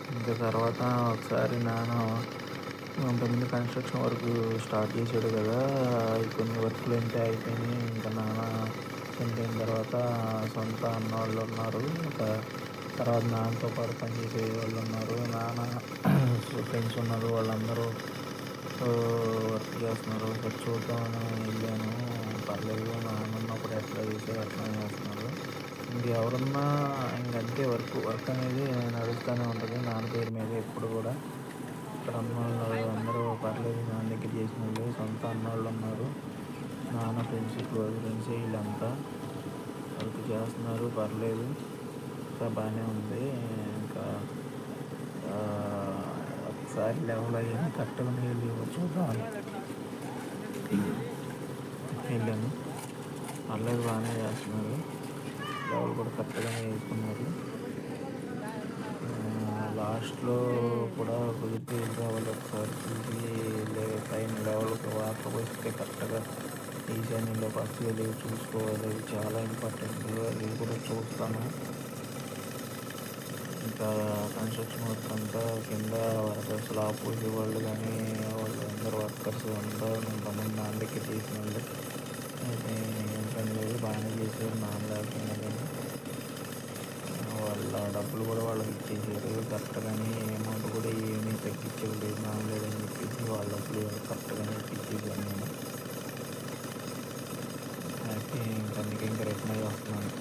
ఇంకా తర్వాత ఒకసారి నాన్న అంతకుముందు కన్‌స్ట్రక్షన్ వర్కు స్టార్ట్ చేసాడు కదా! కొన్ని వర్కులు ఉంటే అయిపోయినాయి. ఇంకా నాన్న చనిపోయిన తర్వాత సొంత అన్నోళ్ళున్నారు. తర్వాత నాన్నతో పాటు పనిచేసే వాళ్ళున్నారు. నాన్న ఫ్రెండ్స్ ఉన్నారు. వాళ్ళందరూ వర్క్ చేస్తున్నారు. ఒకసారి చూద్దామని వెళ్ళాను. పర్లేదు నాన్నున్నప్పుడు ఎట్లా చేసారో అట్లనే చేస్తున్నారు. ఇంకెవరున్నా ఇంకంతే వర్క్ అనేది నడుస్తూనే ఉంటది. నాన్న పేరు మీద ఎప్పుడు కూడా. ఇక్కడ ఉన్నోళ్ళు అందరూ పర్లేదు నాన్న దగ్గర చేసినోళ్ళే. సొంత అన్నోళ్ళున్నారు. నాన్న ఫ్రెండ్స్, క్లోజ్ ఫ్రెండ్సే ఈళ్ళంతా. వర్క్ చేస్తున్నారు పర్లేదు. అంతా బానే ఉంది. ఇంకా ఒకసారి లెవెల్ అయ్యింది కరెక్ట్‌గా నీళ్ళు చూద్దామని వెళ్ళాను. పర్లేదు బానే చేస్తున్నారు. లెవెల్ కూడా కరెక్ట్‌గానే ఏసుకున్నారు. లాస్ట్‌లో కూడా కుదిరితే ఎళ్లి రావాలి ఒకసారి చూసి పైన లెవెల్‌కి వాటర్ వస్తే కరెక్ట్‌గా ఈశాన్యంలో వస్తాయో లేవో చూసుకోవాలి. అది చాలా ఇంపార్టెంట్. అది కూడా చూస్తాను. ఇంకా కన్‌స్ట్రక్షన్ వర్క్ అంతా కింద స్లాబ్ పోసేవాళ్ళు గానీ, వాళ్ళందరూ వర్కర్స్ అందరూ కొంతమంది నాన్న దగ్గర చేసినోళ్ళే. అయితే ఏం పని లేదు బానే చేశారు నాన్న లేకపోయినా గానీ. వాళ్ళ డబ్బులు కూడా వాళ్ళకిచ్చేసారు కరెక్ట్‌గానే. అమౌంట్ కూడా ఏమీ తగ్గించివ్వలేదు. నాన్న లేడని చెప్పేసి వాళ్ళ డబ్బులు కరెక్ట్‌గానే ఇప్పించేసాను నేను. అయితే ఇంక అందుకే ఇంక రిటర్న్ అయ్యి వస్తున్నాను.